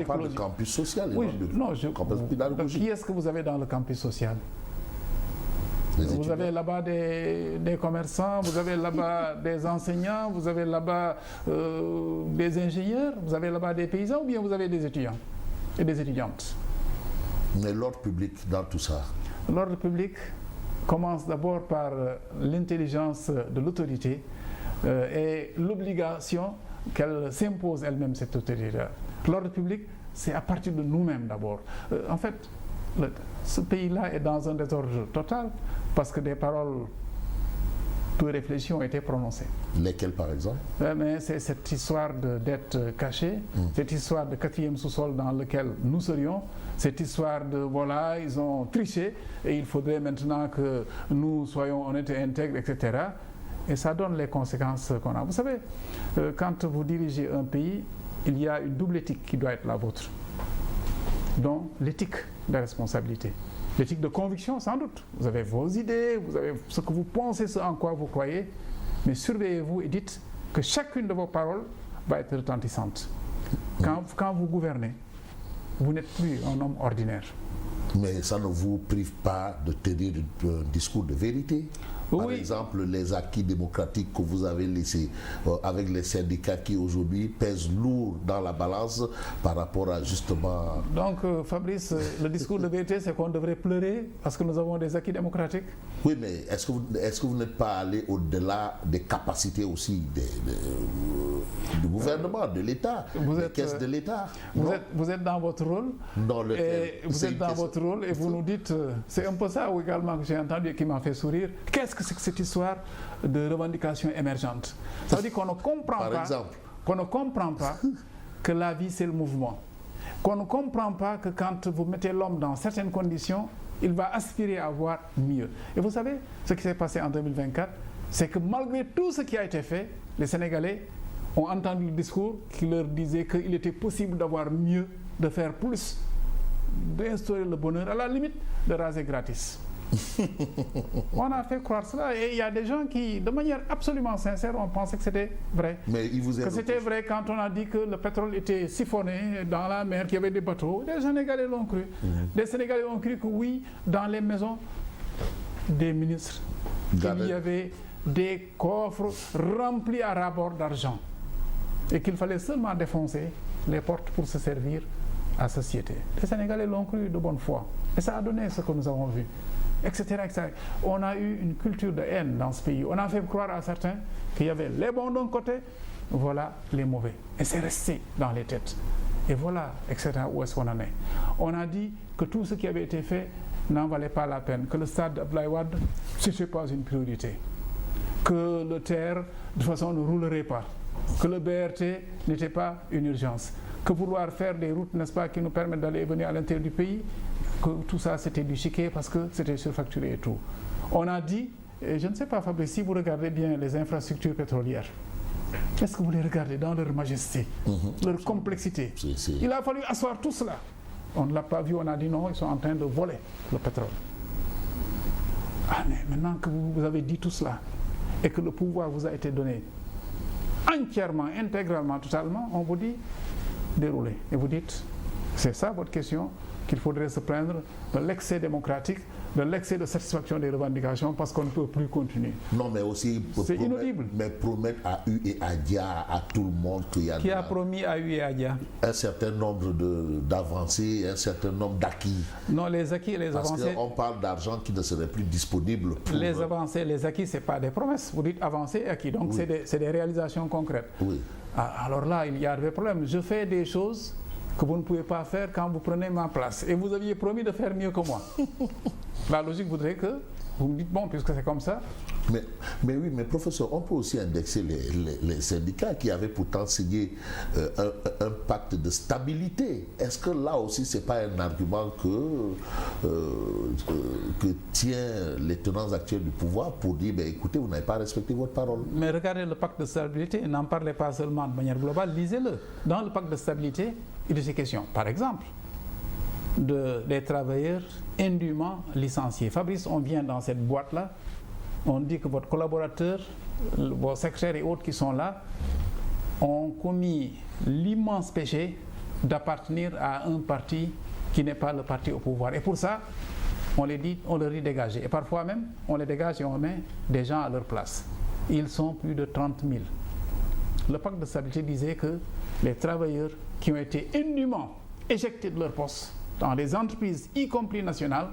parle de campus social. Oui, non, campus pédagogique. Qui est-ce que vous avez dans le campus social? Vous avez là-bas des commerçants, vous avez là-bas des enseignants, vous avez là-bas des ingénieurs, vous avez là-bas des paysans, ou bien vous avez des étudiants et des étudiantes? Mais l'ordre public dans tout ça? L'ordre public commence d'abord par l'intelligence de l'autorité et l'obligation qu'elle s'impose elle-même, cette autorité. L'ordre public, c'est à partir de nous-mêmes d'abord. En fait, ce pays-là est dans un désordre total parce que des paroles peu réfléchies ont été prononcées. Lesquelles par exemple? Mais c'est cette histoire de dette cachée, cette histoire de 4e sous-sol dans lequel nous serions, cette histoire de voilà, ils ont triché et il faudrait maintenant que nous soyons honnêtes et intègres, etc. Et ça donne les conséquences qu'on a. Vous savez, quand vous dirigez un pays, il y a une double éthique qui doit être la vôtre, dont l'éthique de responsabilité. L'éthique de conviction, sans doute. Vous avez vos idées, vous avez ce que vous pensez, ce en quoi vous croyez, mais surveillez-vous et dites que chacune de vos paroles va être retentissante. Quand vous gouvernez, vous n'êtes plus un homme ordinaire. Mais ça ne vous prive pas de tenir un discours de vérité? Par exemple, les acquis démocratiques que vous avez laissés avec les syndicats qui aujourd'hui pèsent lourd dans la balance par rapport à justement... Donc Fabrice, le discours de vérité, c'est qu'on devrait pleurer parce que nous avons des acquis démocratiques? Oui, mais est-ce que vous n'êtes pas allé au-delà des capacités aussi du gouvernement, de l'État, des caisses de l'État? Vous êtes dans votre rôle. Vous êtes dans votre rôle et vous nous dites... C'est un peu ça également que j'ai entendu et qui m'a fait sourire. Qu'est-ce que c'est que cette histoire de revendication émergente? Ça veut dire qu'on ne comprend pas que la vie c'est le mouvement, qu'on ne comprend pas que quand vous mettez l'homme dans certaines conditions, il va aspirer à avoir mieux. Et vous savez, ce qui s'est passé en 2024, c'est que malgré tout ce qui a été fait, les Sénégalais ont entendu le discours qui leur disait qu'il était possible d'avoir mieux, de faire plus, d'instaurer le bonheur, à la limite de raser gratis. On a fait croire cela et il y a des gens qui, de manière absolument sincère, ont pensé que c'était vrai. Mais que c'était vrai quand on a dit que le pétrole était siphonné dans la mer, qu'il y avait des bateaux. Les Sénégalais l'ont cru. Les Sénégalais ont cru que oui, dans les maisons des ministres, il y avait des coffres remplis à ras-bord d'argent et qu'il fallait seulement défoncer les portes pour se servir à la société. Les Sénégalais l'ont cru de bonne foi et ça a donné ce que nous avons vu. Etc., etc. On a eu une culture de haine dans ce pays. On a fait croire à certains qu'il y avait les bons d'un côté, voilà les mauvais. Et c'est resté dans les têtes. Et voilà, etc., où est-ce qu'on en est. On a dit que tout ce qui avait été fait n'en valait pas la peine, que le stade d'Abdoulaye Wade, ce n'était pas une priorité, que le TER, de toute façon, ne roulerait pas, que le BRT n'était pas une urgence, que vouloir faire des routes, n'est-ce pas, qui nous permettent d'aller et venir à l'intérieur du pays, que tout ça c'était du chiquet parce que c'était surfacturé et tout. On a dit, et je ne sais pas Fabrice, si vous regardez bien les infrastructures pétrolières, est-ce que vous les regardez dans leur majesté, leur complexité? Il a fallu asseoir tout cela. On ne l'a pas vu, on a dit non, ils sont en train de voler le pétrole. Ah mais maintenant que vous avez dit tout cela et que le pouvoir vous a été donné entièrement, intégralement, totalement, on vous dit dérouler. Et vous dites, c'est ça votre question, qu'il faudrait se plaindre de l'excès démocratique, de l'excès de satisfaction des revendications parce qu'on ne peut plus continuer. Non, mais aussi c'est inaudible. Mais promettre à U et à Dia, à tout le monde qu'il y a... Qui a promis à U et à Dia? Un certain nombre d'avancées, un certain nombre d'acquis. Non, les acquis et les avancées... Parce qu'on parle d'argent qui ne serait plus disponible pour... Les avancées, les acquis, ce n'est pas des promesses. Vous dites avancées et acquis, donc c'est des réalisations concrètes. Oui. Alors là, il y a des problèmes. Je fais des choses que vous ne pouvez pas faire quand vous prenez ma place. Et vous aviez promis de faire mieux que moi. La logique voudrait que vous me dites, bon, puisque c'est comme ça... Mais oui, mais professeur, on peut aussi indexer les syndicats qui avaient pourtant signé un pacte de stabilité. Est-ce que là aussi, ce n'est pas un argument que tient les tenants actuels du pouvoir pour dire, ben, écoutez, vous n'avez pas respecté votre parole? Mais regardez le pacte de stabilité, n'en parlez pas seulement de manière globale, lisez-le. Dans le pacte de stabilité, il est question, par exemple, des travailleurs indûment licenciés. Fabrice, on vient dans cette boîte-là, on dit que votre collaborateur, vos secrétaires et autres qui sont là, ont commis l'immense péché d'appartenir à un parti qui n'est pas le parti au pouvoir. Et pour ça, on leur dit dégagez. Et parfois même, on les dégage et on met des gens à leur place. Ils sont plus de 30 000. Le pacte de stabilité disait que les travailleurs qui ont été indûment éjectés de leur poste dans les entreprises, y compris nationales,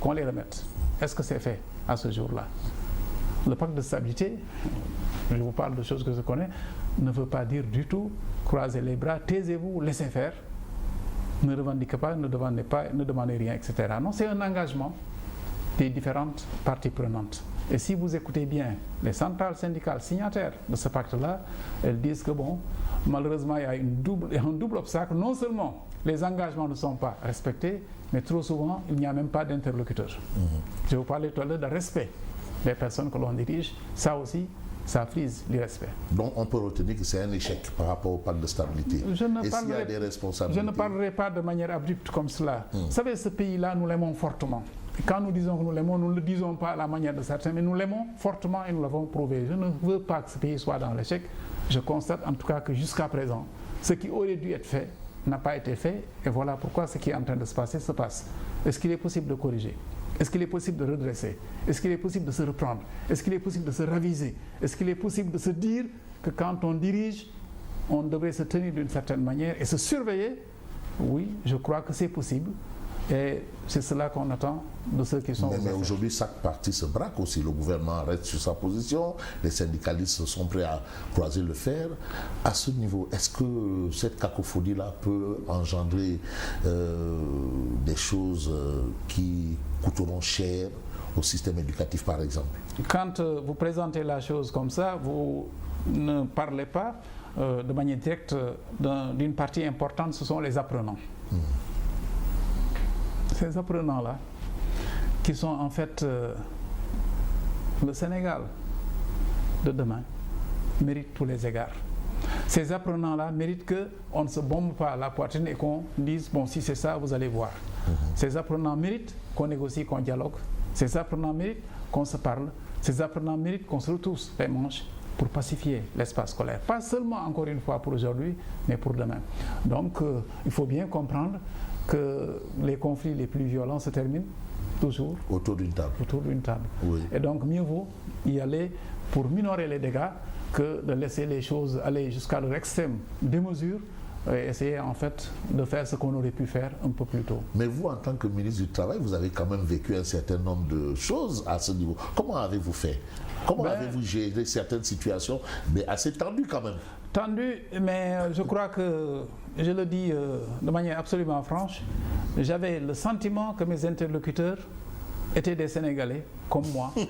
qu'on les remette. Est-ce que c'est fait à ce jour-là? Le pacte de stabilité, je vous parle de choses que je connais, ne veut pas dire du tout croisez les bras, taisez-vous, laissez faire, ne revendiquez pas, ne demandez rien, etc. Non, c'est un engagement des différentes parties prenantes. Et si vous écoutez bien les centrales syndicales signataires de ce pacte-là, elles disent que bon, malheureusement, il y a un double obstacle. Non seulement les engagements ne sont pas respectés, mais trop souvent, il n'y a même pas d'interlocuteur. Je vous parlais tout à l'heure de respect des personnes que l'on dirige. Ça aussi, ça frise le respect. Donc on peut retenir que c'est un échec par rapport au pacte de stabilité. Et s'il y a des responsabilités... Je ne parlerai pas de manière abrupte comme cela. Vous savez, ce pays-là, nous l'aimons fortement. Et quand nous disons que nous l'aimons, nous ne le disons pas à la manière de certains, mais nous l'aimons fortement et nous l'avons prouvé. Je ne veux pas que ce pays soit dans l'échec. Je constate en tout cas que jusqu'à présent, ce qui aurait dû être fait n'a pas été fait. Et voilà pourquoi ce qui est en train de se passer se passe. Est-ce qu'il est possible de corriger? Est-ce qu'il est possible de redresser? Est-ce qu'il est possible de se reprendre? Est-ce qu'il est possible de se raviser? Est-ce qu'il est possible de se dire que quand on dirige, on devrait se tenir d'une certaine manière et se surveiller? Oui, je crois que c'est possible. Et c'est cela qu'on attend de ceux qui sont... Mais aujourd'hui, chaque parti se braque aussi. Le gouvernement reste sur sa position. Les syndicalistes sont prêts à croiser le fer. À ce niveau, est-ce que cette cacophonie-là peut engendrer des choses qui coûteront cher au système éducatif, par exemple? Quand vous présentez la chose comme ça, vous ne parlez pas de manière directe d'une partie importante, ce sont les apprenants. Ces apprenants-là, qui sont en fait le Sénégal de demain, méritent tous les égards. Ces apprenants-là méritent qu'on ne se bombe pas la poitrine et qu'on dise, bon, si c'est ça, vous allez voir. Ces apprenants méritent qu'on négocie, qu'on dialogue. Ces apprenants méritent qu'on se parle. Ces apprenants méritent qu'on se retrousse les manches pour pacifier l'espace scolaire. Pas seulement, encore une fois, pour aujourd'hui, mais pour demain. Donc, il faut bien comprendre que les conflits les plus violents se terminent toujours autour d'une table. Oui. Et donc mieux vaut y aller pour minorer les dégâts que de laisser les choses aller jusqu'à leur extrême démesure et essayer en fait de faire ce qu'on aurait pu faire un peu plus tôt. Mais vous, en tant que ministre du Travail, vous avez quand même vécu un certain nombre de choses à ce niveau. Comment avez-vous fait? Comment avez-vous géré certaines situations, mais assez tendues quand même? Tendu, mais je crois que, je le dis de manière absolument franche, j'avais le sentiment que mes interlocuteurs étaient des Sénégalais comme moi.